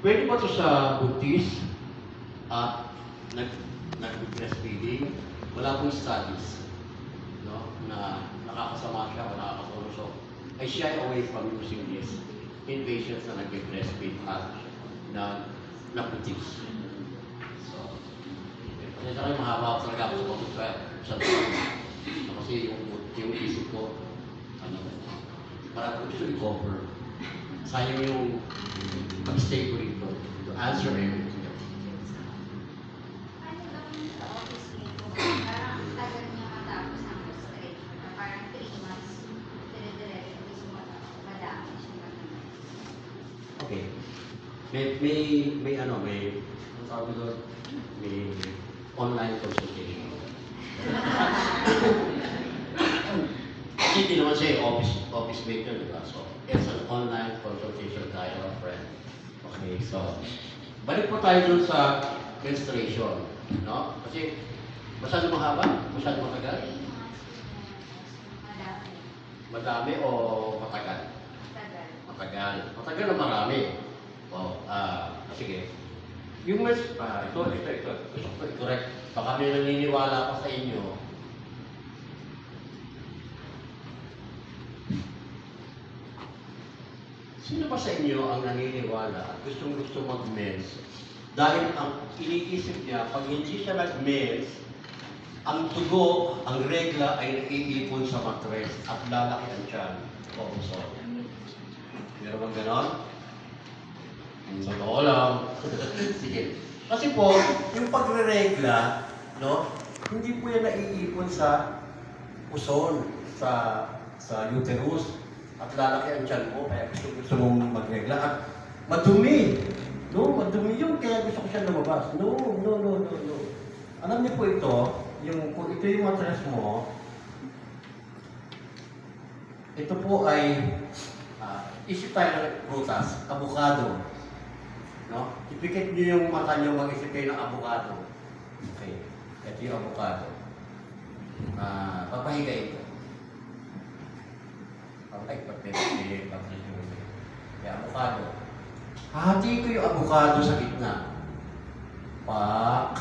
Pwede ba ito sa buntis at nag-breastfeeding? Wala pong studies, no? Na nakakasama siya o nakakatulong. So, I shy away from using this in patients na nag-breastfeed at na buntis. So, pasensya kayo, mahaba ako talaga ako sa pagod sa kasi yung isip ko, para ko gusto i-cover. Sayang yung pag-stay ko rito to answer everything. Ano lang sa office nito? Parang ang tagal niya matapos ng frustration na parang 3 months dire-diretso gusto madami siya matanggal. Okay. Ang tawag doon, may online consultation. Kasi hindi naman siya office mate yun, di ba? So, it's an online consultation tayo, friend. Okay, so, balik po tayo dun sa menstruation, no? Kasi, masyado mahaba? Masyado matagal? 3 months madami. Madami o matagal? Tagal. Matagal. Matagal o marami? O, sige. Yung ito. Gusto ko i-correct. Baka may naniniwala pa sa inyo. Sino ba sa inyo ang naniniwala at gustong-gusto mag-mens? Dahil ang iniisip niya, pag hindi siya nag-mens, ang tugo, ang regla ay naiipon sa matres at lalaki ang tiyan o puso. Meron bang ganon? Sa totoo lang. Sige. Kasi po, yung pagre-regla, no, hindi po yan naiipon sa puson, sa uterus. At lalaki ang tiyan mo, kaya gusto mong magregla. At madumi. No, madumi yun, kaya gusto ko siya lumabas. No. Alam niyo po ito, kung ito yung matres mo, ito po ay, isip tayo ng prutas, avocado. No? Ipikit niyo yung mata niyo, mag-isip kayo ng avocado. Okay, ito yung avocado. Papahiga ito. Ay, pagpipili, pagpipili. Kaya avocado. Hahati ko yung avocado sa gitna. Pak.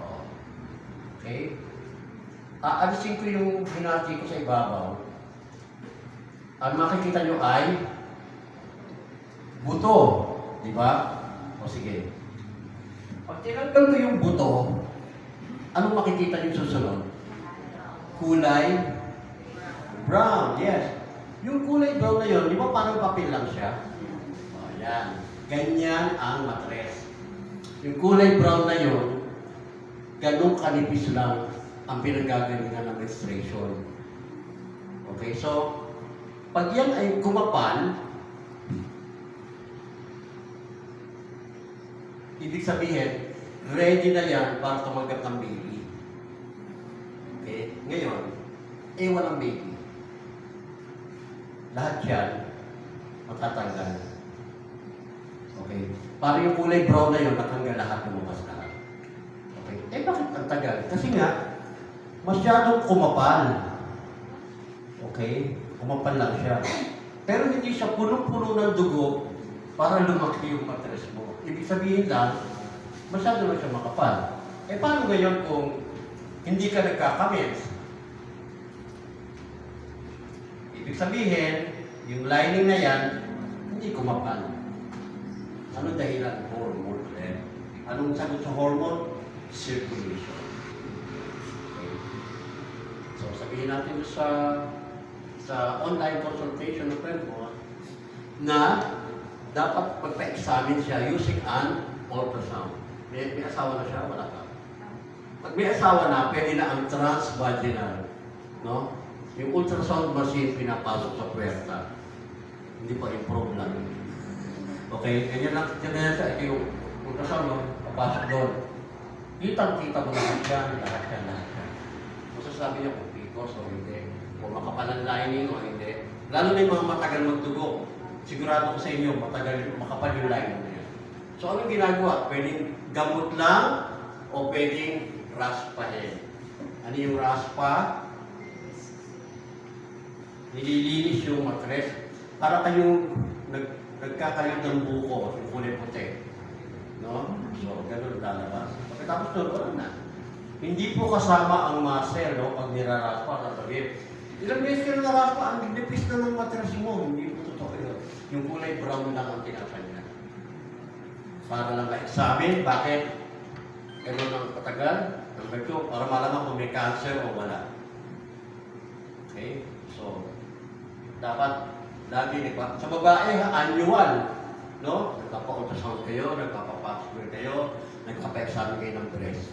Oh. Okay? Aalisin ko yung hinati ko sa ibabaw. Ang makikita nyo ay buto. Di ba? O sige. Pag tinanggal ko yung buto, anong makikita nyo susunod? Kulay brown. Yes. Yung kulay brown na yun, di ba parang papel lang siya? O, yan. Ganyan ang matres. Yung kulay brown na yun, ganun kanipis lang ang pinagagalingan ng menstruation. Okay, so, pag yan ay kumapal, ibig sabihin, ready na yan para tumanggap ng baby. Okay, ngayon, walang baby. Lahat yan, matatanggal. Okay? Para yung kulay brown na yun, natanggal lahat, lumabas lahat. Okay? Bakit ang tagal? Kasi nga, masyadong kumapal. Okay? Kumapal lang siya. Pero hindi siya punong-puno ng dugo para lumaki yung matres mo. Ibig sabihin lang, masyado lang siya makapal. Paano ngayon kung hindi ka nagkakamens? Ibig sabihin, yung lining na yan, hindi kumapal. Ano dahilan? Hormone. Anong sagot sa hormone? Circulation. Okay. So, sabihin natin sa online consultation ng friend mo na dapat magpa-examine siya using an ultrasound. May asawa na siya, wala ka. Pag may asawa na, pwede na ang transvaginal. No? Yung ultrasound machine pinapasok sa puwerta. Hindi pa improve lang. Okay? Ganyan lang siya. Ito yung ultrasound, no? Papasok doon. Kitang-kita mo lahat yan. Masasabi niya kung picos o hindi. Kung makapal ang lining o hindi. Lalo na yung mga matagal magdugo. Sigurado ko sa inyo, makapal yung lining na yan. So, anong ginagawa? Pwedeng gamot lang o pwedeng raspahin. Ano yung raspa? Nililinis yung matres. Para kayong nagkakayot ng buko, yung kulay puti. No? So, ganun lalabas. Pagkatapos doon, wala na. Hindi po kasama ang muscle, no? Pag niraraspa, sasabihin, ilang beses ka naraspa, ang nipis na ng matras mo. Hindi po totoo yun. Yung kulay brown lang ang tinatanya. Para lang ka-examine, bakit ganun ang patagal? Number 2, para malaman kung may cancer o wala. Okay? So, dapat lagi sa babae, annual. No? Nagpapa-ultrasound kayo, nagpapa-pap-smear kayo, nagpapa-examine kayo ng breast.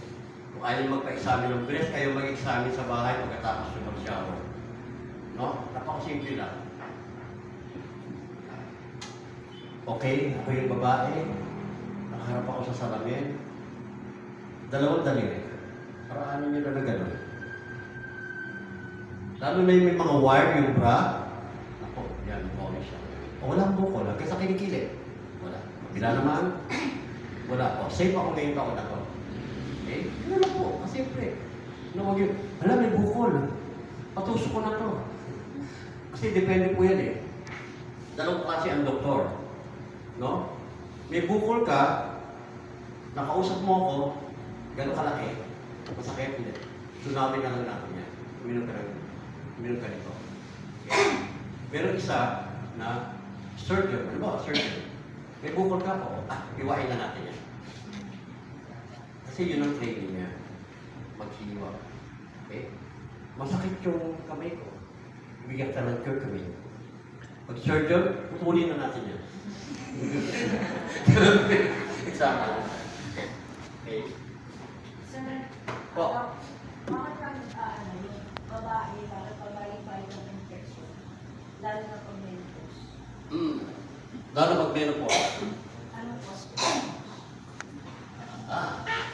Kung ayaw magpa-examine ng breast, kayo mag-examine sa bahay pagkatapos nyo mag-shower. No? Napakasimple lang. Okay, ako yung babae. Nakaharap ako sa salamin. Dalawang daliri. Paraanin nyo na gano'n. Lalo na yung may mga wire, yung bra. Ako, yan, polish siya. O walang buko lang, kaysa kinikili. Wala. Bila naman, wala po. Safe ako ngayon taon ako. Okay? Yun lang po, siyempre. Huwag yun, wala, may bukol. Patusok ko na to. Kasi depende po yan eh. Dalawang klase ang doktor. No? May bukol ka, nakausap mo ako, gano'ng kalaki, masakit, hindi. Tsunami na lang natin yan. Uminom ka nito. Okay. Pero isa na surgeon, ano ba? Surgeon. May bukol ka po, iwain na natin yan. Kasi yun ang training niya. Maghiwa. Okay? Masakit yung kamay ko. Ibigyan ka ng curcumin. Pag surgeon, putulin na natin yan. Example. Okay. Sir, Po. bakit yung babae, para pabalik-balik ng infection, lalo na pag menopause? Lalo pag menopause.